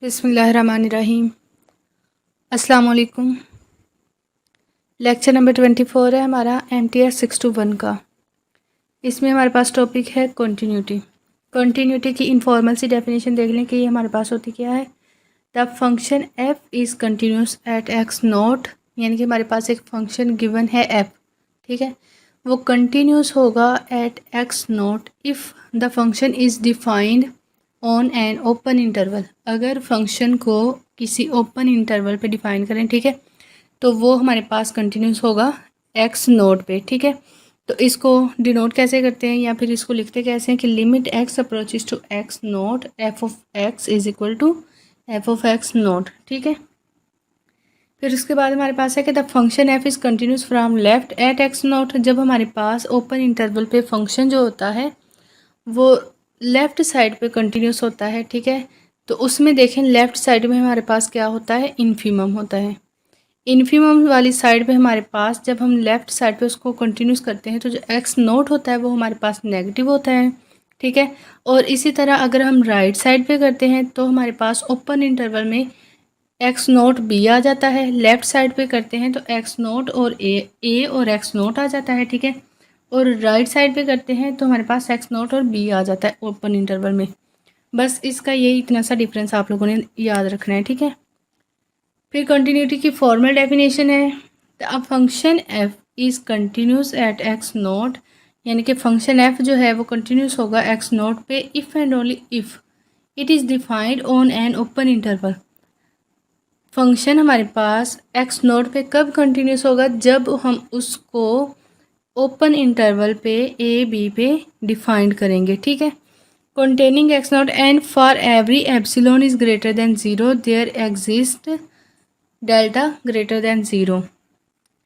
बिस्मिल्लाहिर्रहमानिर्रहीम। अस्सलाम वालेकुम। लेक्चर नंबर 24 है हमारा MTS 621 का। इसमें हमारे पास टॉपिक है कंटिन्यूटी। कंटिन्यूटी की इनफॉर्मल सी डेफिनेशन देख लें कि ये हमारे पास होती क्या है। The function F is continuous at X not, यानी कि हमारे पास एक फंक्शन गिवन है एफ, ठीक है, वो कंटिन्यूस होगा at X naught if the function is defined on an open interval. अगर फंक्शन को किसी ओपन इंटरवल पे डिफाइन करें, ठीक है, तो वो हमारे पास कंटिन्यूस होगा एक्स नोट पे, ठीक है। तो इसको डिनोट कैसे करते हैं या फिर इसको लिखते कैसे हैं कि limit X approaches to x naught F of x is equal to F of x naught, ठीक है। फिर उसके बाद हमारे पास है कि the function F is continuous from left at X naught. जब हमारे पास ओपन इंटरवल पे फंक्शन जो होता है वो लेफ़्ट साइड पे कंटिन्यूस होता है, ठीक है। तो उसमें देखें लेफ़्ट साइड में हमारे पास क्या होता है, इन्फीमम होता है। इन्फीमम वाली साइड पे हमारे पास जब हम लेफ़्ट साइड पे उसको कंटिन्यूस करते हैं तो जो एक्स नोट होता है वो हमारे पास नेगेटिव होता है, ठीक है। और इसी तरह अगर हम राइट साइड पे करते हैं तो हमारे पास ओपन इंटरवल में एक्स नोट बी आ जाता है। लेफ़्ट साइड पे करते हैं तो एक्स नोट और ए और एक्स नोट आ जाता है, ठीक है। और राइट साइड पे करते हैं तो हमारे पास एक्स नोट और बी आ जाता है ओपन इंटरवल में। बस इसका यही इतना सा डिफरेंस आप लोगों ने याद रखना है, ठीक है। फिर कंटिन्यूटी की फॉर्मल डेफिनेशन है, the function F is continuous at X naught, यानी कि फंक्शन एफ जो है वो कंटिन्यूस होगा एक्स नोट पे if and only if it is defined on an open interval. Function हमारे पास एक्स नोट पे कब कंटिन्यूस होगा, जब हम उसको ओपन इंटरवल पे ए बी पे डिफाइंड करेंगे, ठीक है। containing x naught and for every epsilon is greater than 0 there exist delta greater than 0।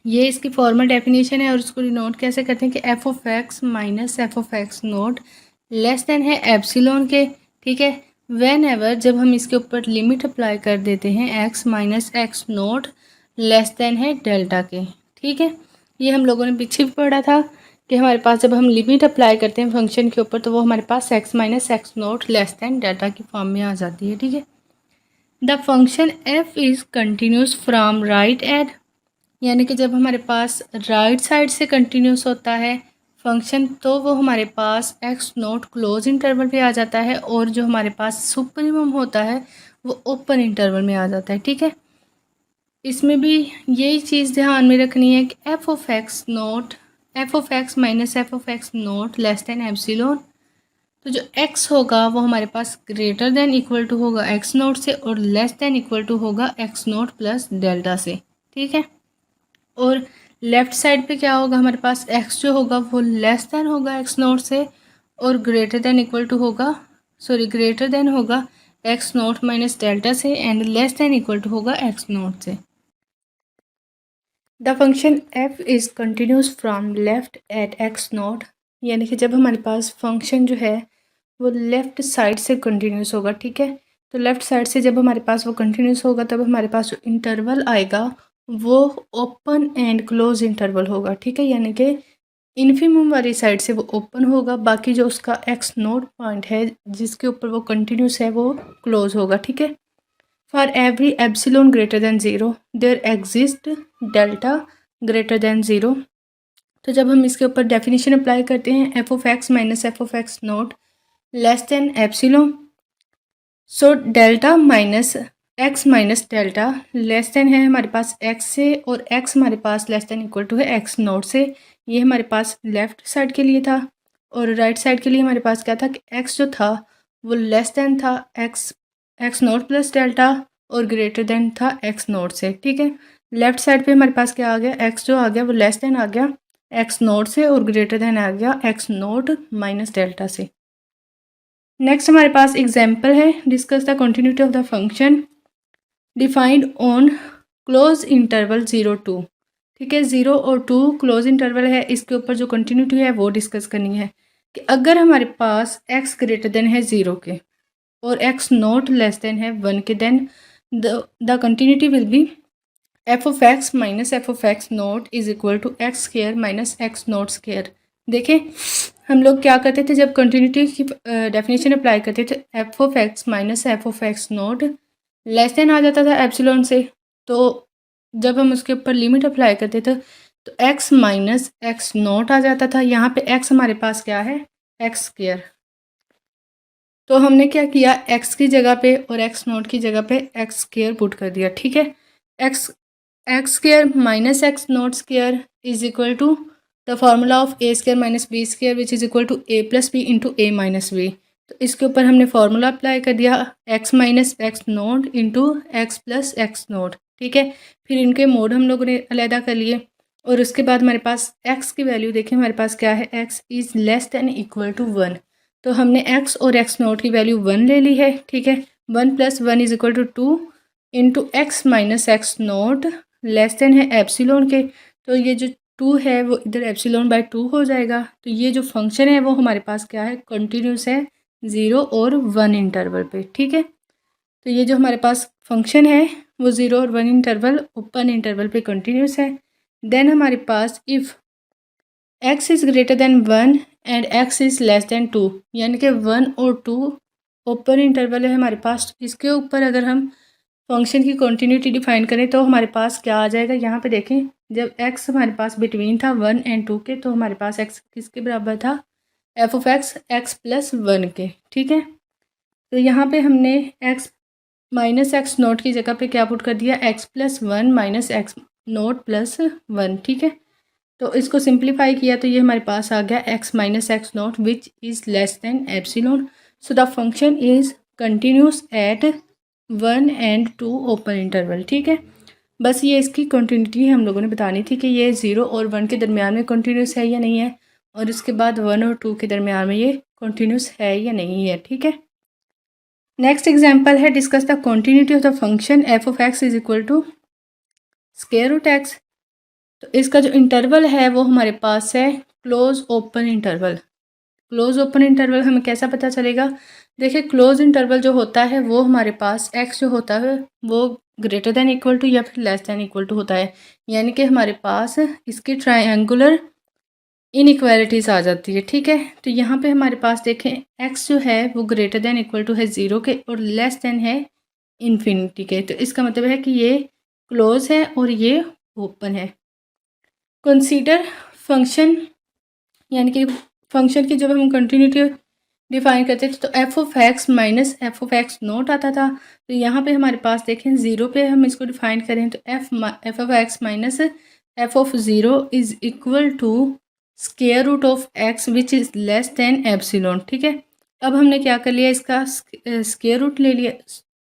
ये इसकी फॉर्मल डेफिनेशन है और उसको डिनोट कैसे करते हैं कि f of x minus F of x naught less than है एप्सिलॉन के, ठीक है। वेन एवर जब हम इसके ऊपर लिमिट अप्लाई कर देते हैं x minus x naught less than है डेल्टा के, ठीक है। ये हम लोगों ने पीछे भी पढ़ा था कि हमारे पास जब हम लिमिट अप्लाई करते हैं फंक्शन के ऊपर तो वो हमारे पास x minus x naught less than delta की फॉर्म में आ जाती है, ठीक है। The function F is continuous from right at, यानी कि जब हमारे पास राइट साइड से कंटिन्यूस होता है फंक्शन तो वो हमारे पास एक्स नोट क्लोज इंटरवल पे आ जाता है और जो हमारे पास सुप्रीमम होता है वो ओपन इंटरवल में आ जाता है, ठीक है। इसमें भी यही चीज़ ध्यान में रखनी है कि f of x minus F of x naught less than epsilon, तो जो x होगा वो हमारे पास ग्रेटर देन इक्वल टू होगा एक्स नोट से और लेस देन इक्वल टू होगा एक्स नोट प्लस डेल्टा से, ठीक है। और लेफ़्ट साइड पे क्या होगा, हमारे पास x जो होगा वो लेस देन होगा एक्स नोट से और ग्रेटर देन इक्वल टू होगा ग्रेटर देन होगा एक्स नोट माइनस डेल्टा से and less than equal to होगा एक्स नोट से। The function F is continuous from left at X naught, यानी कि जब हमारे पास फंक्शन जो है वो लेफ़्ट साइड से कंटिन्यूस होगा, ठीक है। तो लेफ़्ट साइड से जब हमारे पास वो कंटिन्यूस होगा तब हमारे पास जो इंटरवल आएगा वो ओपन एंड क्लोज इंटरवल होगा, ठीक है। यानी कि इन्फीमम वाली साइड से वो ओपन होगा, बाकी जो उसका एक्स नोट पॉइंट है जिसके ऊपर वो कंटिन्यूस है वो क्लोज होगा, ठीक है। For every epsilon greater than zero there exist delta greater than zero. तो जब हम इसके ऊपर डेफिनेशन अप्लाई करते हैं F of x minus F of x naught less than epsilon, so delta minus X minus delta less than है हमारे पास एक्स से और एक्स हमारे पास लेस देन इक्वल टू है एक्स नोट से। ये हमारे पास लेफ़्ट साइड के लिए था और राइट साइड के लिए हमारे पास क्या था कि एक्स जो था वो लेस देन था एक्स नोट प्लस डेल्टा और ग्रेटर देन था एक्स नोट से, ठीक है। लेफ़्ट साइड पे हमारे पास क्या आ गया, एक्स जो आ गया वो लेस देन आ गया एक्स नोट से और ग्रेटर देन आ गया एक्स नोट माइनस डेल्टा से। नेक्स्ट हमारे पास एग्जाम्पल है, discuss the continuity of the function defined on close interval 0 2, ठीक है। 0 और 2 क्लोज इंटरवल है, इसके ऊपर जो कंटिन्यूटी है वो डिस्कस करनी है कि अगर हमारे पास x ग्रेटर देन है 0 के और x नॉट लेस देन है 1 के, then the continuity will be F of x minus F of x naught is equal to X square minus x naught square. देखें हम लोग क्या करते थे जब कंटिन्यूटी की डेफिनेशन अप्लाई करते थे, f of x minus F of x naught less than आ जाता था एप्सिलॉन से, तो जब हम उसके ऊपर लिमिट अप्लाई करते थे तो x माइनस एक्स नॉट आ जाता था। यहाँ पे x हमारे पास क्या है, एक्स स्क्वायर। तो हमने क्या किया, x की जगह पे और x नॉट की जगह पे एक्स स्क्वायर पुट कर दिया, ठीक है। X X square minus X naught square is equal to the formula of A square minus B square which is equal to A plus B into A minus B. तो इसके ऊपर हमने formula apply कर दिया, X minus X naught into X plus X naught, ठीक है। फिर इनके मोड हम लोगों ने अलहदा कर लिए और उसके बाद हमारे पास एक्स की वैल्यू देखिए, हमारे पास क्या है, X is less than equal to 1। तो हमने एक्स और एक्स नॉट की वैल्यू 1 ले ली है, ठीक है। 1 plus 1 is equal to 2 into X minus X naught less than है एप्सिलॉन के। तो ये जो 2 है वो इधर एप्सिलॉन बाय 2 हो जाएगा। तो ये जो फंक्शन है वो हमारे पास क्या है, कंटिन्यूस है 0 और 1 इंटरवल पे, ठीक है। तो ये जो हमारे पास फंक्शन है वो 0 और 1 इंटरवल ओपन इंटरवल पे कंटिन्यूस है। देन हमारे पास if x is greater than 1 and x is less than 2, यानी कि 1 और 2 ओपन इंटरवल है हमारे पास। इसके ऊपर अगर हम फंक्शन की कंटिन्यूटी डिफाइन करें तो हमारे पास क्या आ जाएगा, यहाँ पे देखें, जब x हमारे पास बिटवीन था 1 एंड 2 के, तो हमारे पास x किसके बराबर था, एफ ऑफ एक्स प्लस 1 के, ठीक है। तो यहाँ पे हमने x माइनस एक्स नोट की जगह पे क्या पुट कर दिया, x plus 1 minus x note plus 1, ठीक है। तो इसको सिंप्लीफाई किया तो ये हमारे पास आ गया x minus X not which is less than epsilon. So the function is continuous at 1 and 2 open interval, ठीक है। बस ये इसकी कंटिन्यूटी हम लोगों ने बतानी थी कि ये 0 और 1 के दरमियान में कंटिन्यूस है या नहीं है, और इसके बाद 1 और 2 के दरमियान में ये कंटिन्यूस है या नहीं है, ठीक है। नेक्स्ट एग्जांपल है, discuss the continuity of the function F of x is equal to square root x. तो इसका जो इंटरवल है वो हमारे पास है close open interval. Close open interval हमें कैसा पता चलेगा, देखिए क्लोज इंटरवल जो होता है वो हमारे पास एक्स जो होता है वो ग्रेटर देन इक्वल टू या फिर लेस देन इक्वल टू होता है, यानी कि हमारे पास इसकी ट्रायंगुलर इनइक्वालिटीज़ आ जाती है, ठीक है। तो यहाँ पे हमारे पास देखें एक्स जो है वो ग्रेटर देन इक्वल टू है 0 के और लेस देन है इन्फिनिटी के। तो इसका मतलब है कि ये क्लोज है और ये ओपन है। कंसीडर फंक्शन, यानी कि फंक्शन की जब हम कंटिन्यूटी डिफाइन करते थे तो F of x minus F of x note आता था। तो यहाँ पे हमारे पास देखें 0 पे हम इसको डिफाइन करें तो F of x minus F of 0 is equal to square root of X which is less than epsilon, ठीक है। अब हमने क्या कर लिया, इसका स्क्वायर रूट ले लिया,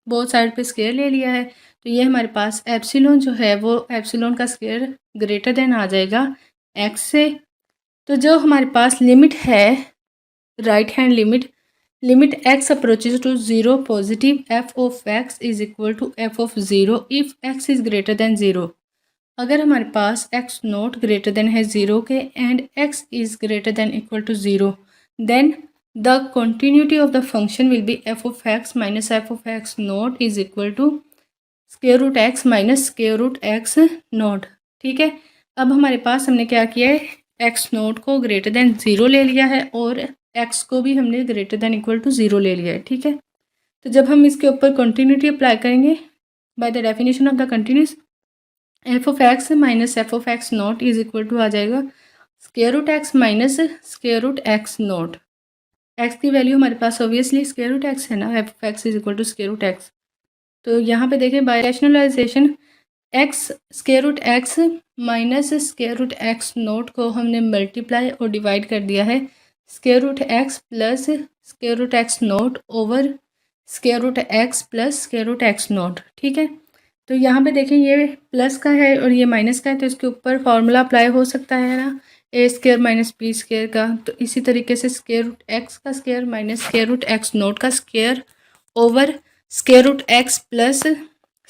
बोथ साइड पे स्क्वायर ले लिया है। तो ये हमारे पास एप्सिलॉन जो है वो एप्सिलॉन का स्क्वायर ग्रेटर देन आ जाएगा एक्स से। तो जो हमारे पास लिमिट है, right hand limit x approaches to 0 positive f of x is equal to F of 0 if x is greater than 0। अगर हमारे पास एक्स नॉट ग्रेटर देन है 0 के and x is greater than equal to 0, then the continuity of the function will be F of x minus F of x naught is equal to square root x minus square root x naught, ठीक है। अब हमारे पास हमने क्या किया है, x naught को ग्रेटर देन 0 ले लिया है और एक्स को भी हमने ग्रेटर देन इक्वल टू 0 ले लिया है, ठीक है। तो जब हम इसके ऊपर कंटिन्यूटी अप्लाई करेंगे by the definition of the continuous, f of x minus F of x naught is equal to आ जाएगा square root x minus square root x naught. X की वैल्यू हमारे पास ऑब्वियसली स्क्वायर रूट एक्स है ना, f of x is equal to square root x. तो यहाँ पे देखें by rationalization x square root x minus square root x naught को हमने मल्टीप्लाई और डिवाइड कर दिया है square root x plus square root x naught over square root x plus square root x naught, ठीक है। तो यहाँ पे देखें ये प्लस का है और ये माइनस का है, तो इसके ऊपर फार्मूला अप्लाई हो सकता है ना, a square minus B square का। तो इसी तरीके से स्क्वायर रूट एक्स का square minus square root x naught का square over square root x plus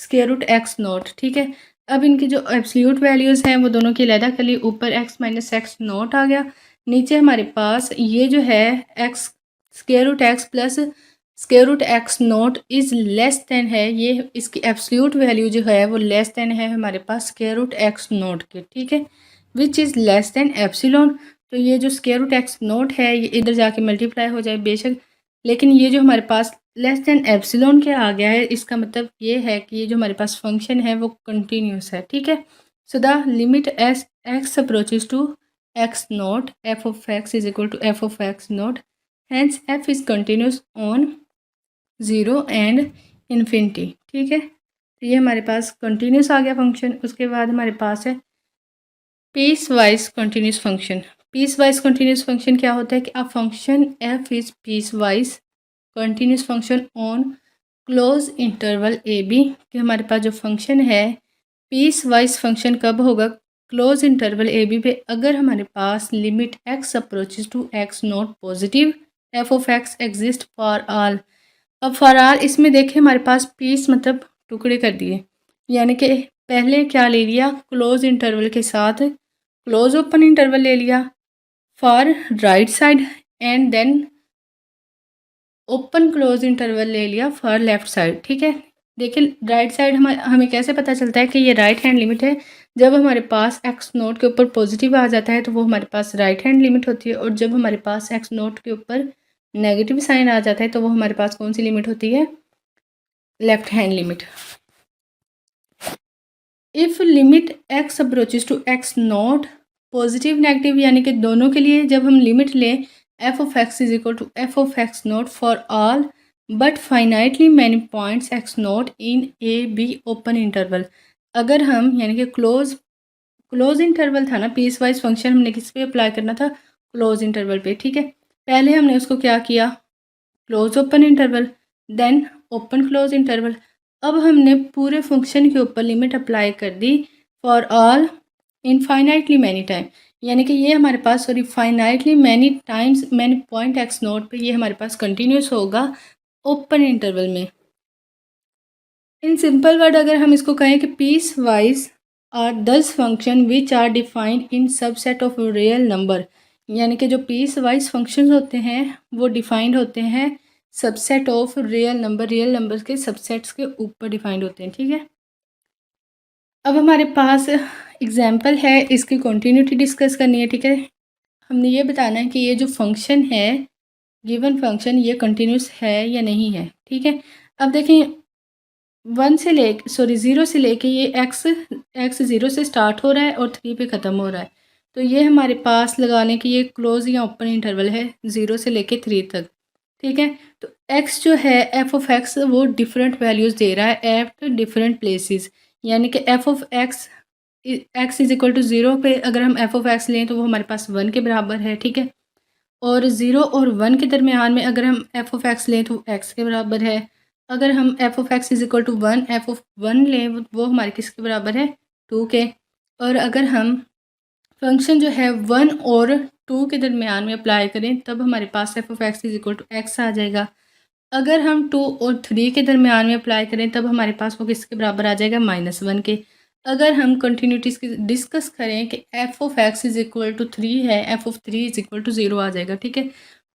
square root x naught, ठीक है। अब इनकी जो एब्सोल्यूट वैल्यूज़ हैं वो दोनों की अलहदा कर ली, ऊपर एक्स माइनस एक्स नोट आ गया, नीचे हमारे पास ये जो है x square root x plus square root x naught is less than है, ये इसकी एब्सोल्यूट वैल्यू जो है वो लेस देन है हमारे पास स्क्वायर रूट एक्स नोट के, ठीक है, विच इज़ लेस देन एप्सिलॉन। तो ये जो स्क्वायर रूट एक्स नोट है ये इधर जाके मल्टीप्लाई हो जाए बेशक, लेकिन ये जो हमारे पास लेस देन एप्सिलॉन के आ गया है, इसका मतलब ये है कि ये जो हमारे पास फंक्शन है वो कंटिन्यूस है, ठीक है। So the limit as x approaches to x naught f of x is equal to F of x naught, hence f is continuous on 0 and infinity, ठीक है। तो ये हमारे पास कंटिन्यूस आ गया फंक्शन। उसके बाद हमारे पास है piecewise continuous function. Piecewise continuous function क्या होता है कि a function f is piecewise continuous function on close interval a b, कि हमारे पास जो फंक्शन है पीस वाइज फंक्शन कब होगा, क्लोज इंटरवल ए बी पे, अगर हमारे पास limit x approaches to x naught positive f of x exist for all. अब फॉर ऑल इसमें देखें हमारे पास पीस मतलब टुकड़े कर दिए, यानी कि पहले क्या ले लिया, क्लोज इंटरवल के साथ क्लोज ओपन इंटरवल ले लिया for right side, and then open close interval ले लिया फॉर लेफ्ट साइड, ठीक है। देखिए राइट साइड हमें कैसे पता चलता है कि ये राइट हैंड लिमिट है, जब हमारे पास एक्स नोट के ऊपर पॉजिटिव आ जाता है तो वो हमारे पास राइट हैंड लिमिट होती है, और जब हमारे पास एक्स नोट के ऊपर नेगेटिव साइन आ जाता है तो वो हमारे पास कौन सी लिमिट होती है, left hand limit. If limit x approaches to x naught positive negative, यानी कि दोनों के लिए जब हम लिमिट लें f of x is equal to F of x naught for all but finitely many points x naught in a b open interval. अगर हम यानी कि क्लोज इंटरवल था ना, पीस वाइज फंक्शन हमने किस पे अप्लाई करना था, क्लोज इंटरवल पे, ठीक है। पहले हमने उसको क्या किया, close open interval, then open close interval. अब हमने पूरे फंक्शन के ऊपर लिमिट अप्लाई कर दी for all infinitely many time, यानी कि ये हमारे पास sorry finitely many times many point x naught पे ये हमारे पास कंटिन्यूस होगा ओपन इंटरवल में। इन सिंपल वर्ड अगर हम इसको कहें कि piecewise are these function which are defined in subset of real number, यानी कि जो पीस वाइज फंक्शन होते हैं वो डिफाइंड होते हैं सबसेट ऑफ रियल नंबर के सबसेट्स के ऊपर डिफाइंड होते हैं, ठीक है। अब हमारे पास एग्जाम्पल है, इसकी कंटिन्यूटी डिस्कस करनी है, ठीक है। हमने ये बताना है कि ये जो फंक्शन है गिवन फंक्शन ये कंटिन्यूस है या नहीं है, ठीक है। अब देखें 0 से लेके ये एक्स 0 से स्टार्ट हो रहा है और 3 पे ख़त्म हो रहा है, तो ये हमारे पास लगा लें कि ये क्लोज या ओपन इंटरवल है 0 से लेके 3 तक, ठीक है। तो एक्स जो है एफ ऑफ एक्स वो डिफरेंट वैल्यूज़ दे रहा है एट डिफरेंट प्लेसेस, यानी कि f of x is equal to 0 पे अगर हम एफ ऑफ एक्स लें तो वो हमारे पास 1 के बराबर है, ठीक है। और 0 और 1 के दरमियान में अगर हम एफ ऑफ एक्स लें तो एक्स के बराबर है। अगर हम f of x is equal to 1 f of 1 लें वो हमारे किसके बराबर है, 2 के। और अगर हम फंक्शन जो है 1 और 2 के दरमियान में अप्लाई करें तब हमारे पास f of x is equal to x आ जाएगा। अगर हम 2 और 3 के दरमियान में अप्लाई करें तब हमारे पास वो किसके बराबर आ जाएगा, -1 के। अगर हम कंटिन्यूटीज की डिस्कस करें कि f of x is equal to 3 है, f of 3 is equal to 0 आ जाएगा, ठीक है।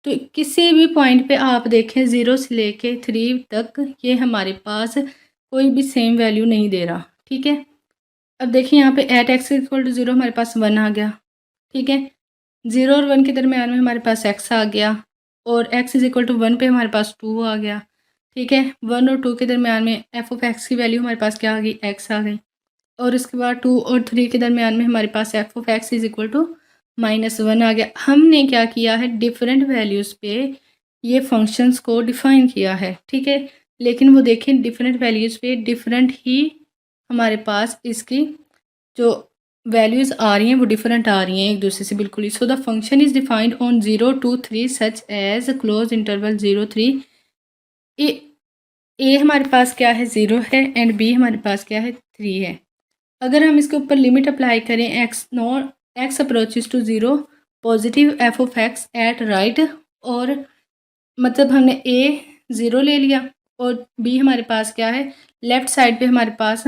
तो किसी भी पॉइंट पे आप देखें 0 से लेके 3 तक ये हमारे पास कोई भी सेम वैल्यू नहीं दे रहा, ठीक है। अब देखिए यहाँ पे एट एक्स इक्वल टू 0 हमारे पास 1 आ गया, ठीक है। 0 और 1 के दरमियान में हमारे पास एक्स आ गया, और एक्स इज इक्वल टू 1 पे हमारे पास 2 आ गया, ठीक है। 1 और 2 के दरमियान में एफ ऑफ एक्स की वैल्यू हमारे पास क्या आ गई, एक्स आ गई। और इसके बाद 2 और 3 के दरमियान में हमारे पास f of x is equal to -1 आ गया। हमने क्या किया है, डिफरेंट वैल्यूज़ पे ये फंक्शंस को डिफ़ाइन किया है, ठीक है। लेकिन वो देखें डिफरेंट वैल्यूज़ पे डिफरेंट ही हमारे पास इसकी जो वैल्यूज़ आ रही हैं वो डिफरेंट आ रही हैं एक दूसरे से बिल्कुल ही। So the function is defined on 0 to 3 such as close interval 0 3। ए हमारे पास क्या है, 0 है, एंड बी हमारे पास क्या है, 3 है। अगर हम इसके ऊपर लिमिट अप्लाई करें x approaches to 0 positive f of x at right, और मतलब हमने ए 0 ले लिया और बी हमारे पास क्या है, लेफ़्ट साइड पे हमारे पास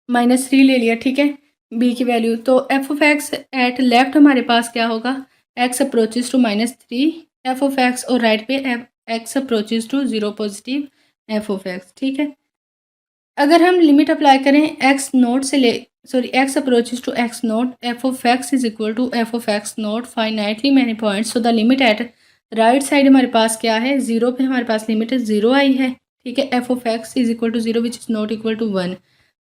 -3 ले लिया, ठीक है, बी की वैल्यू। तो F of x at left हमारे पास क्या होगा, x approaches to -3 f of x, और राइट पे x approaches to 0 positive f of x, ठीक है। अगर हम लिमिट अप्लाई करें x approaches to x naught F of x is equal to F of x naught finitely many points, so the limit at right side हमारे पास क्या है, zero पे हमारे पास लिमिट ज़ीरो आई है, ठीक है। F of x is equal to zero which is not equal to one.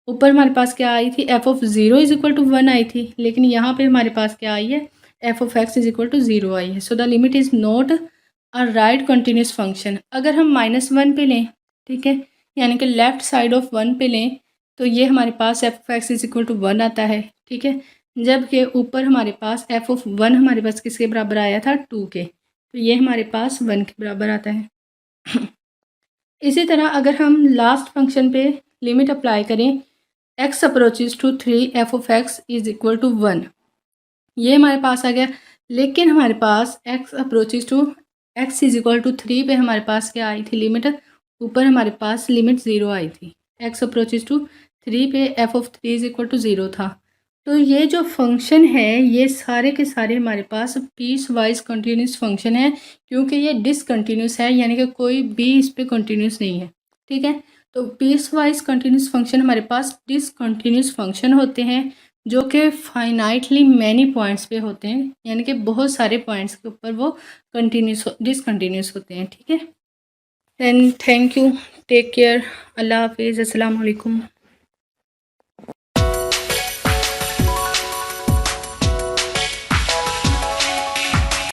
ऊपर हमारे पास क्या आई थी, f of zero is equal to one आई थी, लेकिन यहाँ पे हमारे पास क्या आई है, f of x is equal to zero आई है। So the limit is not a right continuous function. अगर हम -1 पे लें, ठीक है, यानी कि लेफ्ट साइड ऑफ 1 पे लें, तो ये हमारे पास f of x is equal to 1 आता है, ठीक है। जबकि ऊपर हमारे पास एफ ऑफ 1 हमारे पास किसके बराबर आया था, 2 के, तो ये हमारे पास 1 के बराबर आता है। इसी तरह अगर हम लास्ट फंक्शन पे लिमिट अप्लाई करें, x approaches to 3 f of x is equal to 1, ये हमारे पास आ गया। लेकिन हमारे पास x approaches to x is equal to 3 पे हमारे पास क्या आई थी लिमिट, ऊपर हमारे पास लिमिट 0 आई थी। x अप्रोचेज टू 3 पे f of 3 is equal to 0 था। तो ये जो फंक्शन है ये सारे के सारे हमारे पास पीस वाइज कंटिन्यूस फंक्शन है, क्योंकि ये डिसकंटिन्यूस है, यानी कि कोई भी इस पे कंटिन्यूस नहीं है, ठीक है। तो पीस वाइज कंटिन्यूस फंक्शन हमारे पास डिसकंटिन्यूस फंक्शन होते हैं, जो कि फाइनाइटली मैनी पॉइंट्स पे होते हैं, यानी कि बहुत सारे पॉइंट्स के ऊपर वो कंटिन्यूस डिसकंटिन्यूस होते हैं, ठीक है। Then thank you, take care, अल्लाह हाफिज़, अस्सलाम वालेकुम।